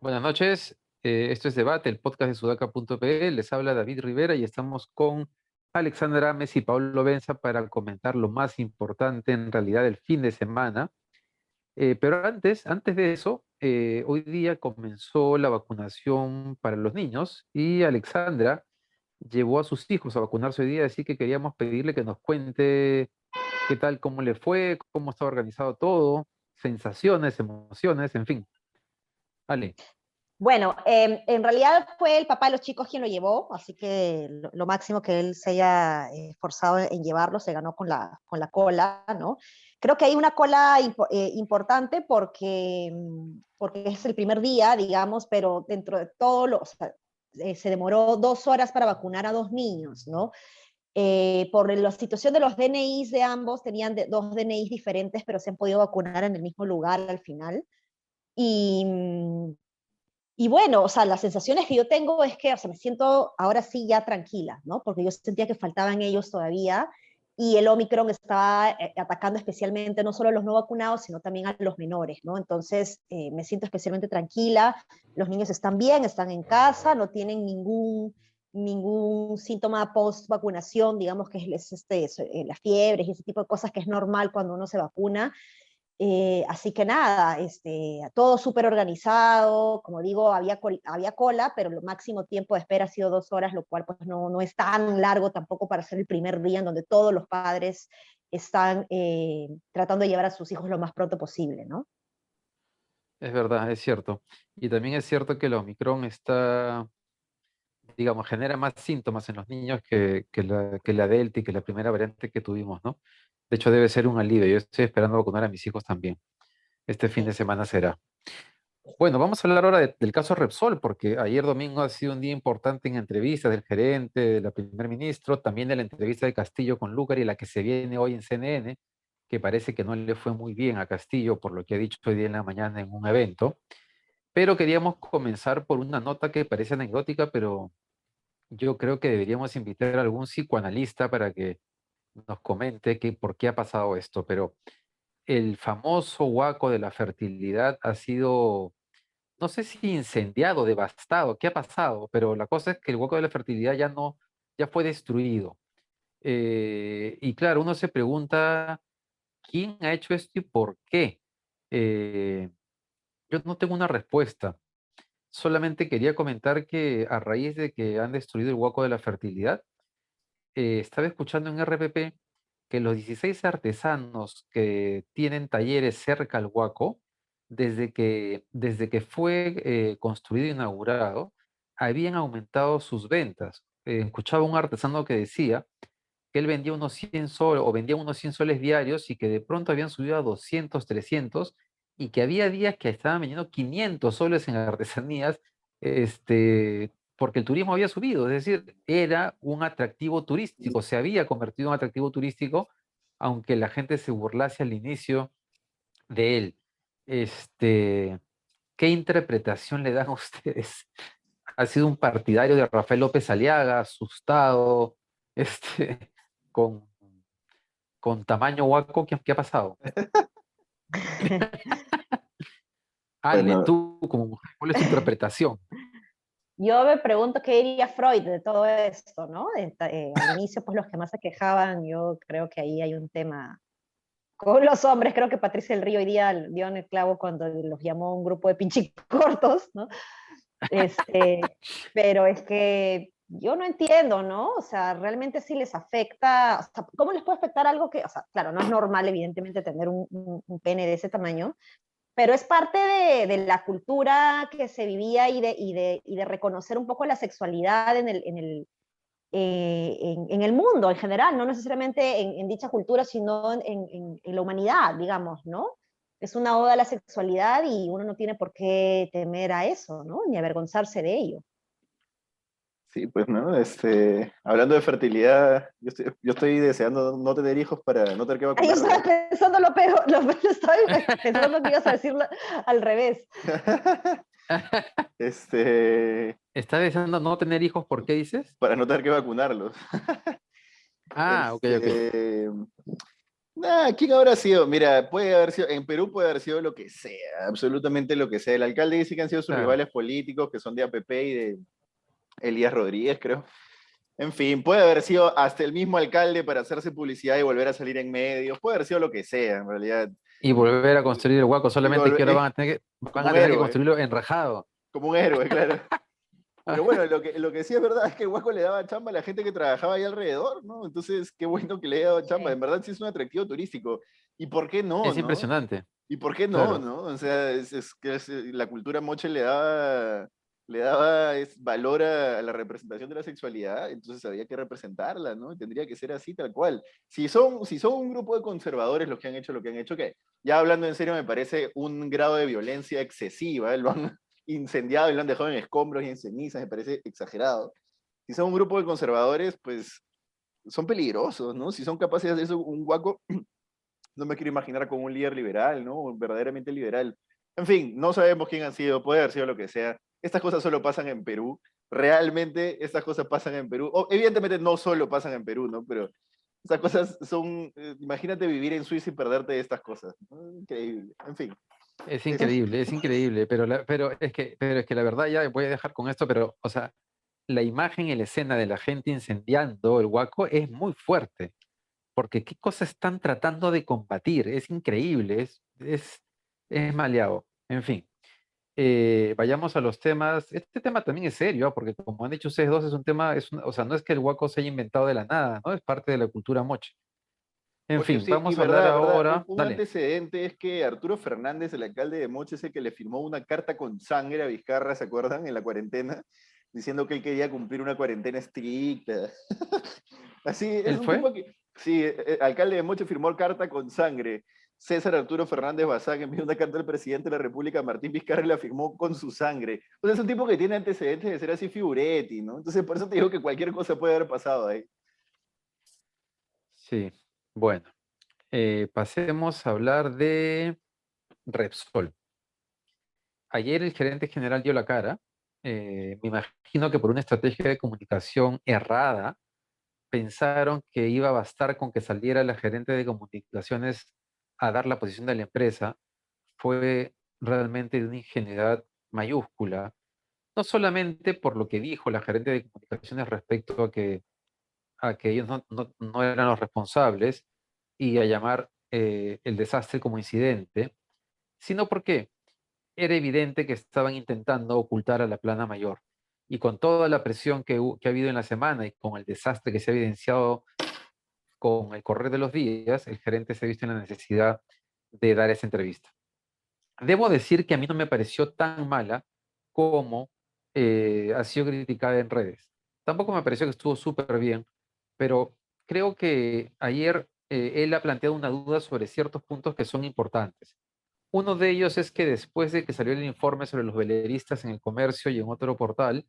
Buenas noches, esto es Debate, el podcast de sudaca.pe. Les habla David Rivera y estamos con Alexandra Ames y Pablo Benza para comentar lo más importante en realidad del fin de semana. Pero antes de eso, hoy día comenzó la vacunación para los niños y Alexandra llevó a sus hijos a vacunarse hoy día, así que queríamos pedirle que nos cuente qué tal, cómo le fue, cómo está organizado todo, sensaciones, emociones, en fin. Ale. Bueno, en realidad fue el papá de los chicos quien lo llevó, así que lo máximo que él se haya esforzado en llevarlo se ganó con la cola, ¿no? Creo que hay una cola importante porque es el primer día, digamos, pero dentro de todo, o sea, se demoró 2 horas para vacunar a 2 niños, ¿no? Por la situación de los DNIs de ambos, tenían dos DNIs diferentes, pero se han podido vacunar en el mismo lugar al final. Y, y bueno, o sea, las sensaciones que yo tengo es que, o sea, me siento ahora sí ya tranquila, ¿no? Porque yo sentía que faltaban ellos todavía y el Omicron estaba atacando especialmente no solo a los no vacunados, sino también a los menores, ¿no? Entonces, me siento especialmente tranquila, los niños están bien, están en casa, no tienen ningún síntoma post vacunación, digamos que es las fiebres y ese tipo de cosas que es normal cuando uno se vacuna. Así que nada, todo súper organizado, como digo, había cola, pero el máximo tiempo de espera ha sido 2 horas, lo cual pues no es tan largo tampoco para ser el primer día en donde todos los padres están tratando de llevar a sus hijos lo más pronto posible, ¿no? Es verdad, es cierto. Y también es cierto que el Omicron está, digamos, genera más síntomas en los niños que la Delta y que la primera variante que tuvimos, ¿no? De hecho, debe ser un alivio. Yo estoy esperando vacunar a mis hijos también. Este fin de Sí. semana será. Bueno, vamos a hablar ahora del caso Repsol, porque ayer domingo ha sido un día importante en entrevistas del gerente, de la primer ministro, también de la entrevista de Castillo con Lucar y la que se viene hoy en CNN, que parece que no le fue muy bien a Castillo por lo que ha dicho hoy día en la mañana en un evento. Pero queríamos comenzar por una nota que parece anecdótica, pero yo creo que deberíamos invitar a algún psicoanalista para que nos comente por qué ha pasado esto. Pero el famoso huaco de la fertilidad ha sido, no sé si incendiado, devastado, qué ha pasado, pero la cosa es que el hueco de la fertilidad ya no, ya fue destruido. Y claro, uno se pregunta, ¿quién ha hecho esto y por qué? Eh, yo no tengo una respuesta. Solamente quería comentar que a raíz de que han destruido el hueco de la fertilidad, estaba escuchando en RPP que los 16 artesanos que tienen talleres cerca al huaco, desde que fue construido e inaugurado, habían aumentado sus ventas. Escuchaba un artesano que decía que él vendía unos 100 soles o vendía unos 100 soles diarios y que de pronto habían subido a 200, 300 y que había días que estaban vendiendo 500 soles en artesanías, porque el turismo había subido, es decir, era un atractivo turístico, se había convertido en un atractivo turístico, aunque la gente se burlase al inicio de él. Este, ¿Qué interpretación le dan a ustedes? ¿Ha sido un partidario de Rafael López Aliaga, asustado, con, con tamaño huaco? ¿Qué ha pasado? Ale, Bueno, tú como mujer, ¿cuál es tu interpretación? Yo me pregunto qué diría Freud de todo esto, ¿no? Al inicio, pues los que más se quejaban, yo creo que ahí hay un tema con los hombres. Creo que Patricia del Río hoy día dio en el clavo cuando los llamó un grupo de pinchicortos, ¿no? Este, pero es que yo no entiendo, ¿no? O sea, realmente sí les afecta, o sea, ¿cómo les puede afectar algo que, o sea, claro, no es normal, evidentemente, tener un pene de ese tamaño, pero es parte de la cultura que se vivía y de reconocer un poco la sexualidad en el mundo en general, no necesariamente en dicha cultura, sino en la humanidad, digamos, ¿no? Es una oda a la sexualidad y uno no tiene por qué temer a eso, ¿no? Ni avergonzarse de ello. Sí, pues, ¿no? Hablando de fertilidad, yo estoy deseando no tener hijos para no tener que Ahí yo estaba vacunarme. pensando lo peor, estaba pensando que ibas a decirlo al revés. Este, ¿Estás deseando no tener hijos? ¿Por qué dices? para no tener que vacunarlos. Ah, ok, ok. Este, ¿quién habrá sido? Mira, puede haber sido, en Perú puede haber sido lo que sea, absolutamente lo que sea. El alcalde dice que han sido sus Claro. rivales políticos, que son de APP y de Elías Rodríguez, creo. En fin, puede haber sido hasta el mismo alcalde para hacerse publicidad y volver a salir en medios, puede haber sido lo que sea, en realidad. Y volver a construir el huaco, solamente que ahora Es van como a un tener que héroe, construirlo enrejado. como un héroe, claro. Pero bueno, lo que sí es verdad es que el Huaco le daba chamba a la gente que trabajaba ahí alrededor, ¿no? Entonces, qué bueno que le haya dado chamba. Sí. En verdad sí es un atractivo turístico. ¿Y por qué no, Es no? impresionante, ¿Y por qué no, claro. no? O sea, es que la cultura moche le daba valor a la representación de la sexualidad, entonces había que representarla, ¿no? Tendría que ser así, tal cual. Si son un grupo de conservadores los que han hecho lo que han hecho, que ya hablando en serio me parece un grado de violencia excesiva, ¿eh? Lo han incendiado y lo han dejado en escombros y en cenizas, me parece exagerado. Si son un grupo de conservadores, pues son peligrosos, ¿no? Si son capaces de hacer eso, un guaco, no me quiero imaginar como un líder liberal, ¿no? Verdaderamente liberal. En fin, no sabemos quién han sido, puede haber sido lo que sea. Estas cosas solo pasan en Perú. Realmente estas cosas pasan en Perú. Evidentemente no solo pasan en Perú, ¿no? Pero estas cosas son, imagínate vivir en Suiza y perderte de estas cosas, ¿no? Increíble. En fin. Es increíble, pero es que la verdad ya voy a dejar con esto, pero, o sea, la imagen y la escena de la gente incendiando el huaco es muy fuerte, porque qué cosas están tratando de combatir, es increíble, es maleado. En fin, vayamos a los temas. Este tema también es serio, ¿ah? Porque como han dicho ustedes dos, es un tema, o sea, no es que el huaco se haya inventado de la nada, ¿no? Es parte de la cultura moche. En Oye, fin, sí, y vamos a hablar verdad, verdad, un, ahora, un dale. antecedente es que Arturo Fernández, el alcalde de Moche, ese que le firmó una carta con sangre a Vizcarra, ¿se acuerdan? En la cuarentena, diciendo que él quería cumplir una cuarentena estricta. Así, es ¿Él un fue? tipo que, sí, alcalde de Moche firmó carta con sangre. César Arturo Fernández Bazán envió una carta al presidente de la República, Martín Vizcarra, y la firmó con su sangre. O sea, es un tipo que tiene antecedentes de ser así figuretti, ¿no? Entonces, por eso te digo que cualquier cosa puede haber pasado ahí. Sí. Bueno, pasemos a hablar de Repsol. Ayer el gerente general dio la cara. Me imagino que por una estrategia de comunicación errada, pensaron que iba a bastar con que saliera la gerente de comunicaciones a dar la posición de la empresa. Fue realmente de una ingenuidad mayúscula, no solamente por lo que dijo la gerente de comunicaciones respecto a que ellos no eran los responsables y a llamar el desastre como incidente, sino porque era evidente que estaban intentando ocultar a la plana mayor. Y con toda la presión que ha habido en la semana y con el desastre que se ha evidenciado con el correr de los días, el gerente se ha visto en la necesidad de dar esa entrevista. Debo decir que a mí no me pareció tan mala como ha sido criticada en redes. Tampoco me pareció que estuvo súper bien, pero creo que ayer él ha planteado una duda sobre ciertos puntos que son importantes. Uno de ellos es que después de que salió el informe sobre los veleristas en el comercio y en otro portal,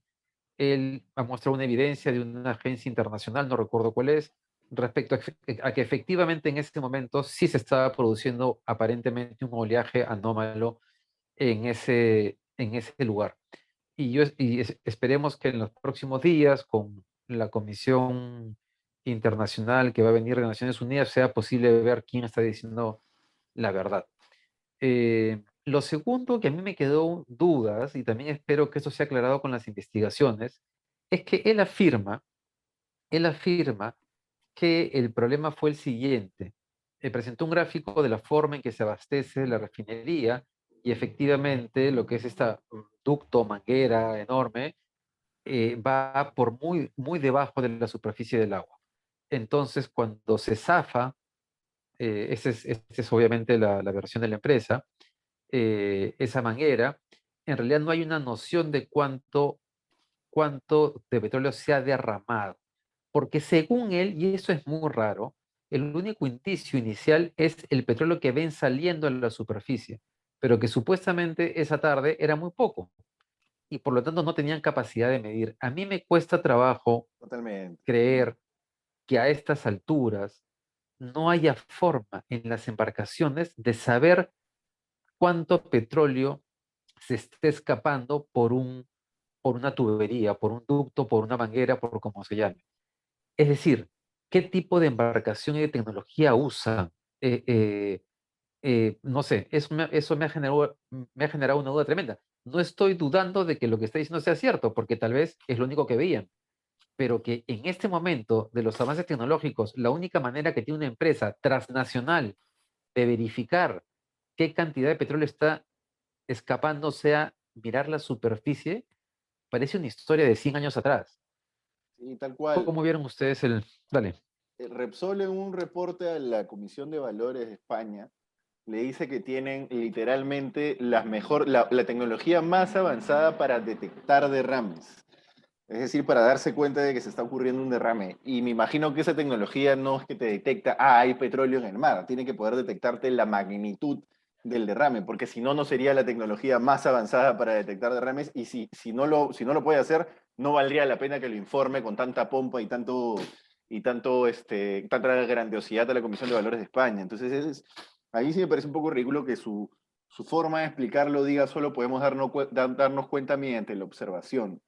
él ha mostrado una evidencia de una agencia internacional, no recuerdo cuál es, respecto a que efectivamente en ese momento sí se estaba produciendo aparentemente un oleaje anómalo en ese lugar. Esperemos que en los próximos días, con la Comisión Internacional que va a venir de Naciones Unidas, sea posible ver quién está diciendo la verdad. Lo segundo que a mí me quedó dudas, y también espero que esto sea aclarado con las investigaciones, es que él afirma que el problema fue el siguiente. Presentó un gráfico de la forma en que se abastece la refinería y efectivamente lo que es esta ducto, manguera enorme, va por muy, muy debajo de la superficie del agua. Entonces, cuando se zafa, esa es obviamente la versión de la empresa, esa manguera, en realidad no hay una noción de cuánto de petróleo se ha derramado. Porque según él, y eso es muy raro, el único indicio inicial es el petróleo que ven saliendo a la superficie, pero que supuestamente esa tarde era muy poco. y por lo tanto no tenían capacidad de medir. A mí me cuesta trabajo Totalmente. creer que a estas alturas no haya forma en las embarcaciones de saber cuánto petróleo se está escapando por una tubería, por un ducto, por una manguera, por como se llame. Es decir, ¿qué tipo de embarcación y de tecnología usan? Eh, eh, no sé, eso me ha generado una duda tremenda. No estoy dudando de que lo que está diciendo sea cierto, porque tal vez es lo único que veían, pero que en este momento de los avances tecnológicos, la única manera que tiene una empresa transnacional de verificar qué cantidad de petróleo está escapando sea mirar la superficie, parece una historia de 100 años atrás. Sí, tal cual. ¿Cómo vieron ustedes el... Dale. Repsol en un reporte a la Comisión de Valores de España le dice que tienen literalmente la tecnología más avanzada para detectar derrames. Es decir, para darse cuenta de que se está ocurriendo un derrame. Y me imagino que esa tecnología no es que te detecta, hay petróleo en el mar, tiene que poder detectarte la magnitud del derrame, porque si no, no sería la tecnología más avanzada para detectar derrames, y si no lo puede hacer, no valdría la pena que lo informe con tanta pompa y tanta grandiosidad a la Comisión de Valores de España. Entonces, ahí sí me parece un poco ridículo que su forma de explicarlo diga solo podemos darnos cuenta mediante la observación.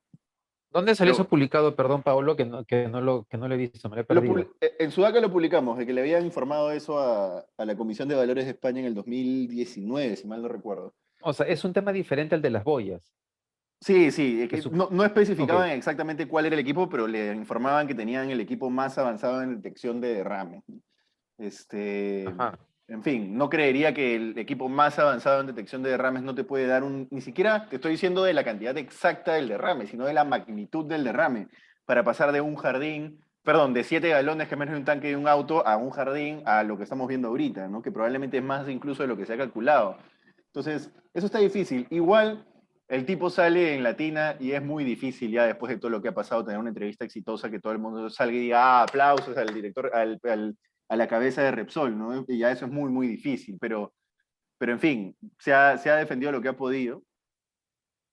¿Dónde salió eso Pero publicado? Perdón, Pablo, que no lo he visto, me lo he perdido. en Sudaca lo publicamos, de que le habían informado eso a la Comisión de Valores de España en el 2019, si mal no recuerdo. O sea, es un tema diferente al de las boyas. Sí, sí, es Que que su- no Ok, especificaban exactamente cuál era el equipo, pero le informaban que tenían el equipo más avanzado en detección de derrame. Este, ajá. en fin, no creería que el equipo más avanzado en detección de derrames no te puede dar ni siquiera te estoy diciendo de la cantidad exacta del derrame, sino de la magnitud del derrame, para pasar de un jardín, perdón, de 7 galones que menos de un tanque de un auto a un jardín a lo que estamos viendo ahorita, ¿no? Que probablemente es más incluso de lo que se ha calculado. Entonces, eso está difícil. Igual, el tipo sale en Latina y es muy difícil ya después de todo lo que ha pasado tener una entrevista exitosa que todo el mundo salga y diga, ah, aplausos al director, a la cabeza de Repsol, ¿no? Y ya eso es muy, muy difícil, pero en fin, se ha defendido lo que ha podido.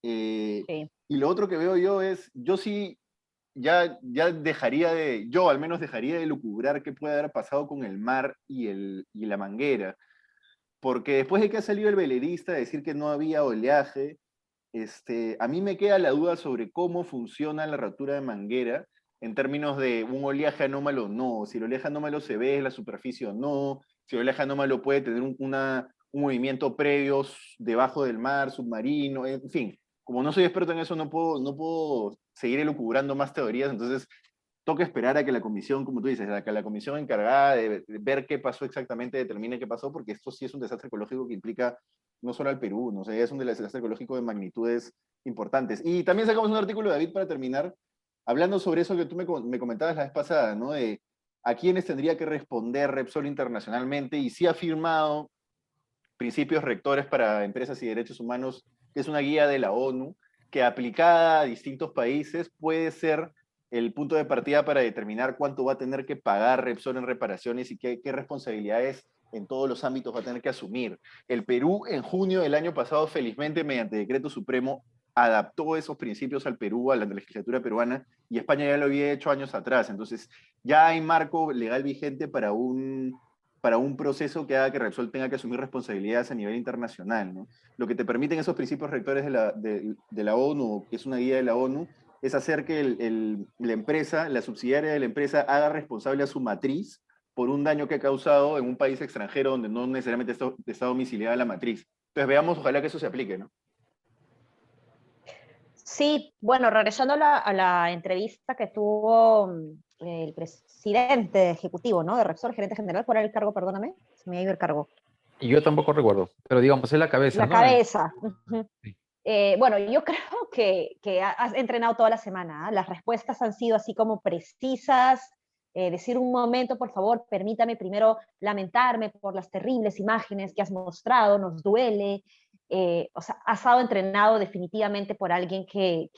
Sí. Y lo otro que veo yo es, yo sí, ya dejaría yo al menos dejaría de lucubrar qué puede haber pasado con el mar y la manguera, porque después de que ha salido el velerista a decir que no había oleaje, a mí me queda la duda sobre cómo funciona la rotura de manguera en términos de un oleaje anómalo o no, si el oleaje anómalo se ve en la superficie o no, si el oleaje anómalo puede tener un movimiento previo debajo del mar, submarino, en fin. Como no soy experto en eso, no puedo seguir elucubrando más teorías, entonces toca esperar a que la comisión, como tú dices, a que la comisión encargada de ver qué pasó exactamente determine qué pasó, porque esto sí es un desastre ecológico que implica no solo al Perú, ¿no? O sea, es un desastre ecológico de magnitudes importantes. Y también sacamos un artículo, David, para terminar, hablando sobre eso que tú me comentabas la vez pasada, ¿no? De a quiénes tendría que responder Repsol internacionalmente, y sí ha firmado principios rectores para empresas y derechos humanos, que es una guía de la ONU, que aplicada a distintos países puede ser el punto de partida para determinar cuánto va a tener que pagar Repsol en reparaciones y qué responsabilidades en todos los ámbitos va a tener que asumir. El Perú en junio del año pasado, felizmente mediante decreto supremo, adaptó esos principios al Perú, a la legislatura peruana, y España ya lo había hecho años atrás. Entonces, ya hay marco legal vigente para un proceso que haga que Repsol tenga que asumir responsabilidades a nivel internacional, ¿no? Lo que te permiten esos principios rectores de la ONU, que es una guía de la ONU, es hacer que la empresa, la subsidiaria de la empresa, haga responsable a su matriz por un daño que ha causado en un país extranjero donde no necesariamente está domiciliada la matriz. Entonces veamos, ojalá que eso se aplique, ¿no? Sí, bueno, regresando a la entrevista que tuvo el presidente ejecutivo, ¿no? De Repsol, gerente general, ¿cuál era el cargo? Perdóname, se me ha ido el cargo. Y yo tampoco recuerdo, pero digamos, es la cabeza, La ¿no? cabeza. Ujú. Sí. Bueno, yo creo que has entrenado toda la semana. ¿Ah? Las respuestas han sido así como precisas. Decir un momento, por favor, permítame primero lamentarme por las terribles imágenes que has mostrado, nos duele. O sea, has estado entrenado definitivamente por alguien que,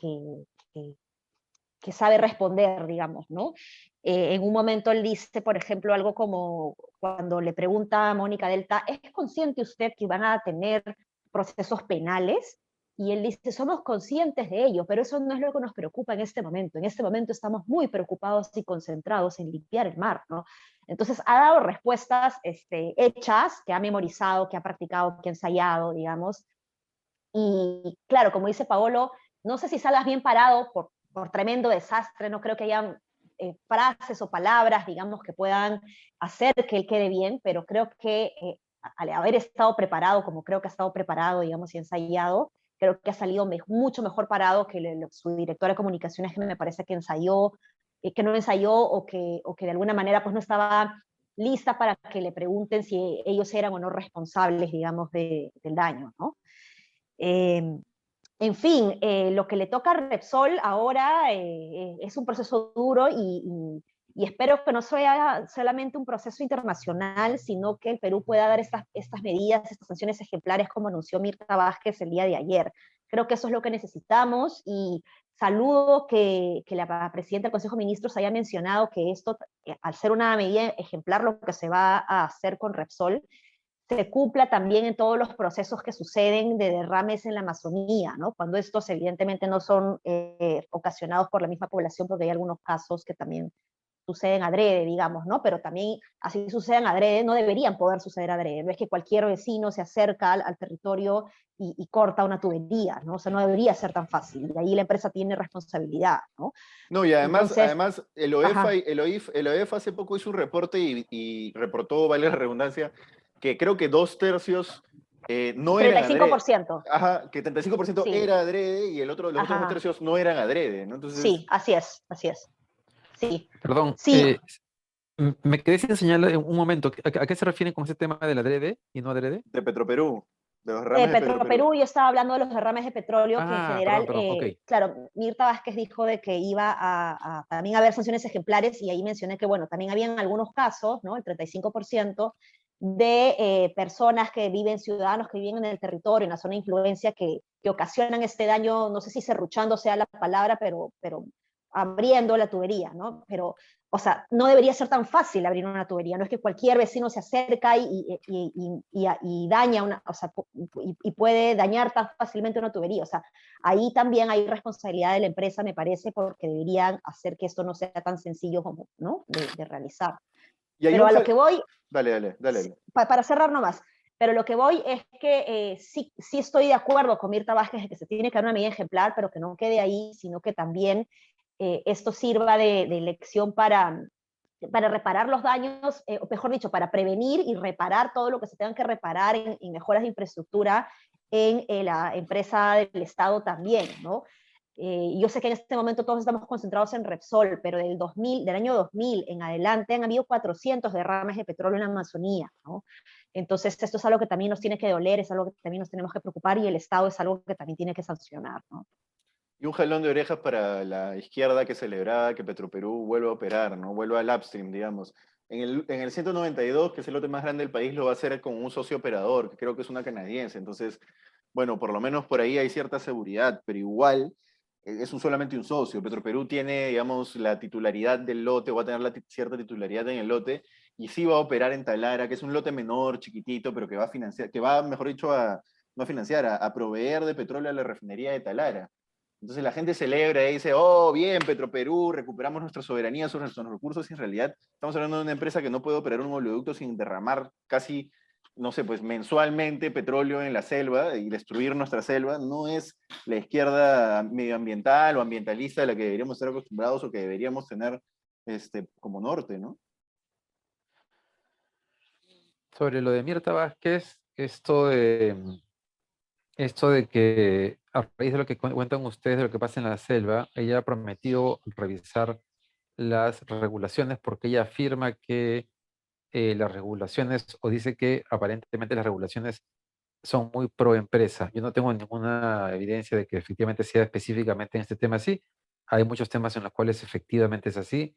que sabe responder, digamos, ¿no? En un momento él dice, por ejemplo, algo como cuando le pregunta a Mónica Delta, ¿es consciente usted que van a tener procesos penales? Y él dice, somos conscientes de ello, pero eso no es lo que nos preocupa en este momento. En este momento estamos muy preocupados y concentrados en limpiar el mar, ¿no? Entonces ha dado respuestas hechas, que ha memorizado, que ha practicado, que ha ensayado, digamos. Y claro, como dice Paolo, no sé si salgas bien parado por tremendo desastre, no creo que hayan frases o palabras, digamos, que puedan hacer que él quede bien, pero creo que al haber estado preparado, como creo que ha estado preparado, digamos, y ensayado, creo que ha salido mucho mejor parado que su directora de comunicaciones, que me parece que ensayó, que no ensayó o que de alguna manera pues no estaba lista para que le pregunten si ellos eran o no responsables, digamos, del daño, ¿no? Eh, en fin, lo que le toca a Repsol ahora es un proceso duro y espero que no sea solamente un proceso internacional, sino que el Perú pueda dar estas medidas, estas sanciones ejemplares como anunció Mirta Vázquez el día de ayer. Creo que eso es lo que necesitamos y saludo que la presidenta del Consejo de Ministros haya mencionado que esto, al ser una medida ejemplar, lo que se va a hacer con Repsol, se cumpla también en todos los procesos que suceden de derrames en la Amazonía, ¿no? Cuando estos evidentemente no son ocasionados por la misma población, porque hay algunos casos que también suceden adrede, digamos, ¿no? Pero también, así suceden adrede, no deberían poder suceder adrede. No es que cualquier vecino se acerca al territorio y corta una tubería, ¿no? O sea, no debería ser tan fácil. Y ahí la empresa tiene responsabilidad, ¿no? No, y además, Entonces, además el OEFA, ajá, el OEFA hace poco hizo un reporte y reportó, vale la redundancia, que creo que 2/3 no eran adrede. 35%, Ajá, que 35% sí, era adrede y los otros dos ajá, tercios no eran adrede, ¿no? Entonces, sí, así es, así es. Sí, Perdón, sí, me quedé sin señalar en un momento. ¿A qué se refieren con ese tema del adrede y no adrede? de Petroperú, de los rames de Petroperú. Petroperú, yo estaba hablando de los derrames de petróleo, que en Ah, perdón, general, perdón, ok. claro, Mirta Vázquez dijo de que iba también a haber sanciones ejemplares y ahí mencioné que, bueno, también habían algunos casos, ¿no? El 35% de personas que viven, ciudadanos que viven en el territorio, en la zona de influencia, que ocasionan este daño, no sé si serruchando sea la palabra, pero abriendo la tubería, ¿no? Pero o sea, no debería ser tan fácil abrir una tubería, no es que cualquier vecino se acerca y daña una, o sea, y puede dañar tan fácilmente una tubería, o sea, ahí también hay responsabilidad de la empresa, me parece, porque deberían hacer que esto no sea tan sencillo como, ¿no? De realizar. Y hay Pero un... a lo que voy, Dale, dale, dale. para cerrar nomás, pero lo que voy es que sí estoy de acuerdo con Mirta Vázquez de que se tiene que dar una medida ejemplar, pero que no quede ahí, sino que también esto sirva de lección para reparar los daños, o mejor dicho, para prevenir y reparar todo lo que se tenga que reparar en mejoras de infraestructura en la empresa del Estado también, ¿no? Yo sé que en este momento todos estamos concentrados en Repsol, pero del año 2000 en adelante han habido 400 derrames de petróleo en la Amazonía, ¿no? Entonces, esto es algo que también nos tiene que doler, es algo que también nos tenemos que preocupar y el Estado es algo que también tiene que sancionar, ¿no? Y un jalón de orejas para la izquierda que celebraba que Petroperú vuelva a operar, ¿no? Vuelva al upstream, digamos. En el 192, que es el lote más grande del país, lo va a hacer con un socio operador, que creo que es una canadiense. Entonces, bueno, por lo menos por ahí hay cierta seguridad, pero igual solamente un socio. Petroperú tiene, digamos, la titularidad del lote, o va a tener cierta titularidad en el lote, y sí va a operar en Talara, que es un lote menor, chiquitito, pero que va a financiar, que va, mejor dicho, no a financiar, a proveer de petróleo a la refinería de Talara. Entonces la gente celebra y dice, oh, bien, Petroperú, recuperamos nuestra soberanía sobre nuestros recursos, y en realidad estamos hablando de una empresa que no puede operar un oleoducto sin derramar casi, no sé, pues mensualmente petróleo en la selva y destruir nuestra selva. No es la izquierda medioambiental o ambientalista a la que deberíamos estar acostumbrados o que deberíamos tener como norte, ¿no? Sobre lo de Mirta Vázquez, esto de que a raíz de lo que cuentan ustedes de lo que pasa en la selva, ella ha prometido revisar las regulaciones porque ella afirma que las regulaciones, o dice que aparentemente las regulaciones son muy pro empresa. Yo no tengo ninguna evidencia de que efectivamente sea específicamente en este tema así. Hay muchos temas en los cuales efectivamente es así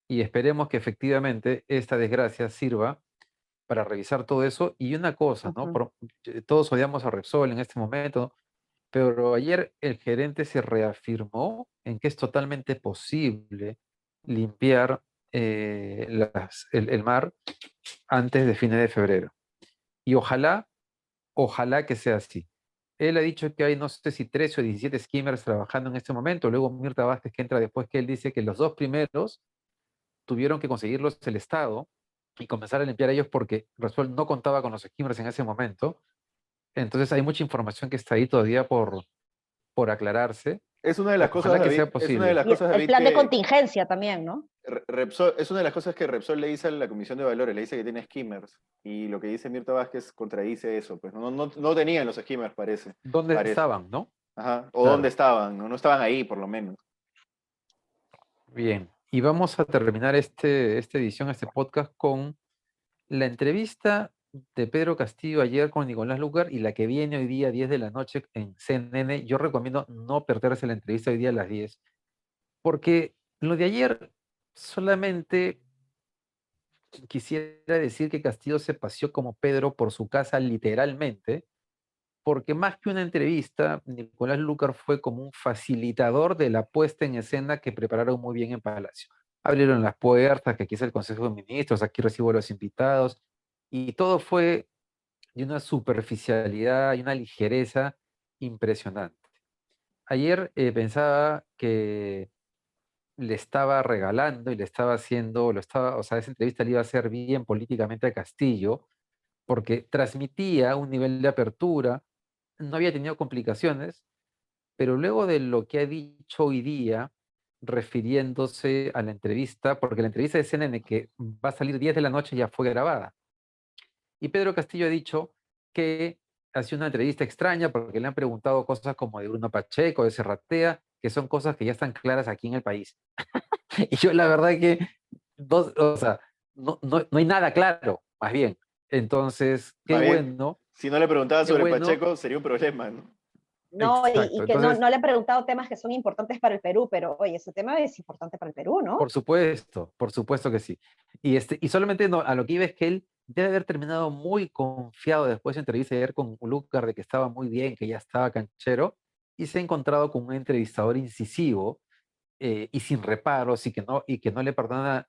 y esperemos que efectivamente esta desgracia sirva para revisar todo eso. Y una cosa, ¿no? Ujú. Todos odiamos a Repsol en este momento, ¿no? Pero ayer el gerente se reafirmó en que es totalmente posible limpiar el mar antes de fines de febrero. Y ojalá que sea así. él ha dicho que hay no sé si 13 o 17 skimmers trabajando en este momento. Luego Mirta Vázquez, que entra después, que él dice que los dos primeros tuvieron que conseguirlos el Estado y comenzar a limpiar ellos porque Repsol no contaba con los skimmers en ese momento. Entonces hay mucha información que está ahí todavía por aclararse. Es una de las cosas, Ojalá que David, sea posible. Y el David, plan de que contingencia también, ¿no? Repsol, es una de las cosas que Repsol le dice a la Comisión de Valores, le dice que tiene skimmers. Y lo que dice Mirta Vázquez contradice eso. Pues no tenían los skimmers, parece. ¿Dónde Parece. estaban, no? Ajá. O dónde Claro. estaban, ¿no? No estaban ahí, por lo menos. Bien. Y vamos a terminar esta edición, este podcast, con la entrevista de Pedro Castillo ayer con Nicolás Lucar y la que viene hoy día 10 de la noche en CNN. Yo recomiendo no perderse la entrevista hoy día a las 10, porque lo de ayer solamente quisiera decir que Castillo se paseó como Pedro por su casa literalmente, porque más que una entrevista, Nicolás Lucar fue como un facilitador de la puesta en escena que prepararon muy bien en Palacio. Abrieron las puertas, que aquí es el Consejo de Ministros, aquí recibo a los invitados, y todo fue de una superficialidad y una ligereza impresionante. Ayer pensaba que le estaba regalando y le estaba haciendo, o sea, esa entrevista le iba a hacer bien políticamente a Castillo, porque transmitía un nivel de apertura, no había tenido complicaciones, pero luego de lo que ha dicho hoy día, refiriéndose a la entrevista, porque la entrevista de CNN que va a salir 10 de la noche ya fue grabada, y Pedro Castillo ha dicho que ha sido una entrevista extraña porque le han preguntado cosas como de Bruno Pacheco, de Serratea, que son cosas que ya están claras aquí en el país. Y yo la verdad que, o sea, no hay nada claro, más bien. Entonces, Más bien, si no le preguntaba qué sobre bueno, Pacheco, sería un problema, ¿no? No, exacto. y que no, Entonces, no le han preguntado temas que son importantes para el Perú, pero oye, ese tema es importante para el Perú, ¿no? por supuesto que sí. Y solamente a lo que iba es que él debe haber terminado muy confiado después de entrevista ayer con Lucar de que estaba muy bien, que ya estaba canchero, y se ha encontrado con un entrevistador incisivo y sin reparos y que no le perdona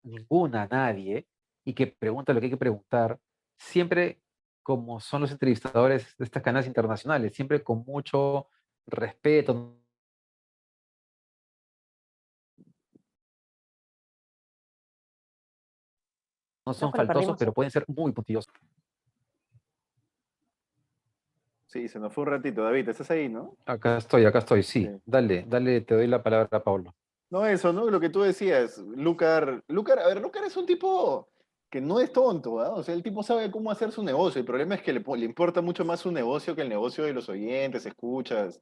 ninguna a nadie y que pregunta lo que hay que preguntar, siempre como son los entrevistadores de estas cadenas internacionales, siempre con mucho respeto, no Creo son que lo faltosos, perdimos. pero pueden ser muy puntillosos. Sí, se nos fue un ratito. David, ¿estás ahí, no? Acá estoy, sí. Sí. Dale, te doy la palabra a Pablo. No, eso, ¿no? Lo que tú decías, a ver, Lucar es un tipo que no es tonto, ¿ah? O sea, el tipo sabe cómo hacer su negocio. El problema es que le importa mucho más su negocio que el negocio de los oyentes, escuchas,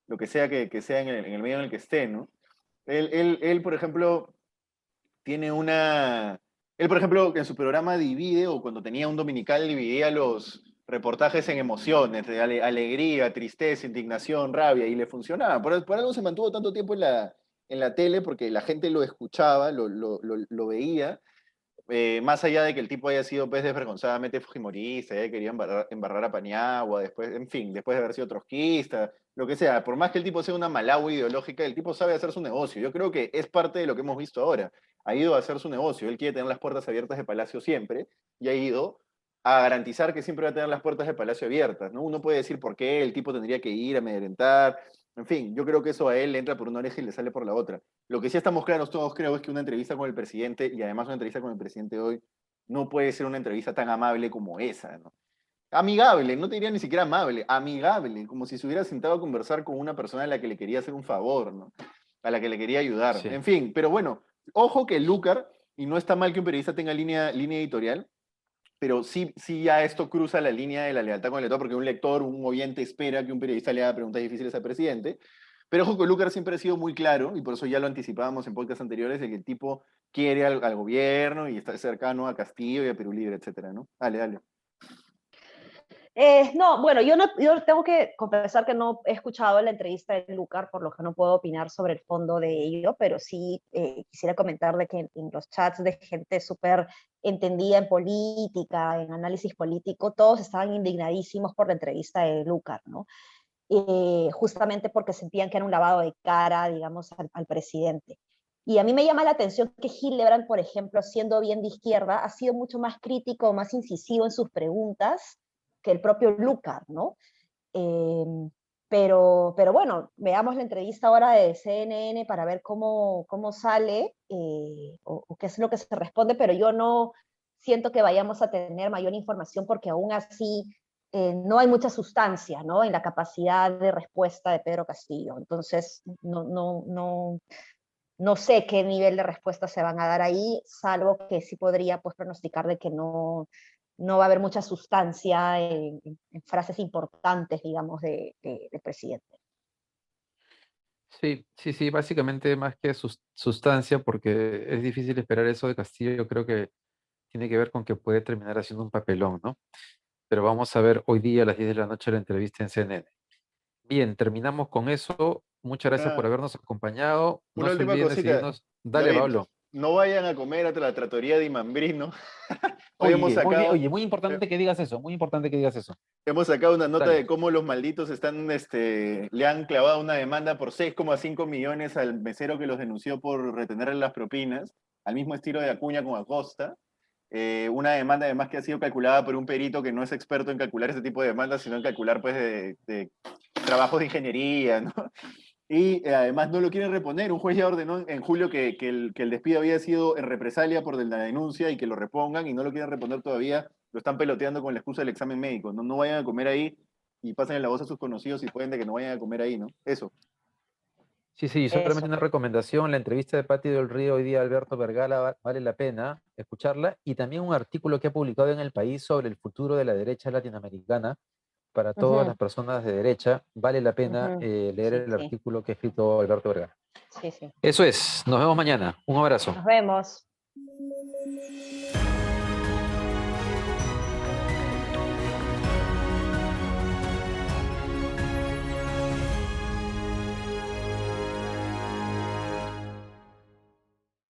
lo que sea que sea en el medio en el que esté, ¿no? Él, por ejemplo, tiene una... Él, por ejemplo, en su programa divide, o cuando tenía un dominical, dividía los reportajes en emociones, de alegría, tristeza, indignación, rabia, y le funcionaba. Por algo se mantuvo tanto tiempo en la tele, porque la gente lo escuchaba, lo veía, más allá de que el tipo haya sido pues, desvergonzadamente fujimorista, haya querido embarrar a Paniagua, después, en fin, después de haber sido trotskista, lo que sea, por más que el tipo sea una malagua ideológica, el tipo sabe hacer su negocio. Yo creo que es parte de lo que hemos visto ahora. Ha ido a hacer su negocio, él quiere tener las puertas abiertas de Palacio siempre, y ha ido a garantizar que siempre va a tener las puertas de Palacio abiertas, ¿no? Uno puede decir por qué el tipo tendría que ir a amedrentar, en fin, yo creo que eso a él le entra por una oreja y le sale por la otra. Lo que sí estamos claros todos, creo, es que una entrevista con el presidente, y además una entrevista con el presidente hoy, no puede ser una entrevista tan amable como esa, ¿no? Amigable, no te diría ni siquiera amable, amigable, como si se hubiera sentado a conversar con una persona a la que le quería hacer un favor, ¿no? A la que le quería ayudar. Sí. En fin, pero bueno, ojo que Lucar, y no está mal que un periodista tenga línea editorial, pero sí ya esto cruza la línea de la lealtad con el lector, porque un lector, un oyente espera que un periodista le haga preguntas difíciles al presidente. Pero ojo que Lucar siempre ha sido muy claro, y por eso ya lo anticipábamos en podcasts anteriores, de que el tipo quiere al gobierno y está cercano a Castillo y a Perú Libre, etcétera, ¿no? Dale. No, bueno, yo tengo que confesar que no he escuchado la entrevista de Lucar, por lo que no puedo opinar sobre el fondo de ello, pero sí quisiera comentar de que en los chats de gente súper entendida en política, en análisis político, todos estaban indignadísimos por la entrevista de Lucar, ¿no? Justamente porque sentían que era un lavado de cara, digamos, al presidente. Y a mí me llama la atención que Hildebrand, por ejemplo, siendo bien de izquierda, ha sido mucho más crítico, más incisivo en sus preguntas que el propio Lucar, ¿no? Pero bueno, veamos la entrevista ahora de CNN para ver cómo sale o qué es lo que se responde, pero yo no siento que vayamos a tener mayor información porque aún así no hay mucha sustancia, ¿no?, en la capacidad de respuesta de Pedro Castillo. Entonces, no sé qué nivel de respuesta se van a dar ahí, salvo que sí podría, pues, pronosticar de que no va a haber mucha sustancia en frases importantes, digamos, del presidente. Sí, sí, sí, básicamente más que sustancia, porque es difícil esperar eso de Castillo, yo creo que tiene que ver con que puede terminar haciendo un papelón, ¿no? Pero vamos a ver hoy día a las 10 de la noche la entrevista en CNN. Bien, terminamos con eso. Muchas gracias por Una, habernos acompañado. No una se última olviden de cosita, seguirnos. Dale, David, Pablo. no vayan a comer a la trattoria de Imambrino. Hoy Oye, muy bien, oye, muy importante que digas eso, muy importante que digas eso. hemos sacado una nota Dale. de cómo los malditos le han clavado una demanda por 6,5 millones al mesero que los denunció por retenerle las propinas, al mismo estilo de Acuña con Acosta. Una demanda además que ha sido calculada por un perito que no es experto en calcular ese tipo de demandas, sino en calcular pues de trabajos de ingeniería, ¿no? Y además no lo quieren reponer. Un juez ya ordenó en julio que el despido había sido en represalia por la denuncia y que lo repongan y no lo quieren reponer todavía. Lo están peloteando con la excusa del examen médico. No, no vayan a comer ahí y pasen la voz a sus conocidos y pueden de que no vayan a comer ahí, ¿no? Eso. Sí, sí, solamente Eso. una recomendación. La entrevista de Pati del Río hoy día a Alberto Vergara vale la pena escucharla. Y también un artículo que ha publicado en El País sobre el futuro de la derecha latinoamericana. Para todas Ujú, las personas de derecha, vale la pena ujú. leer Sí, el sí, artículo que ha escrito Alberto Vergara. sí, sí. Eso es. Nos vemos mañana. Un abrazo. Nos vemos.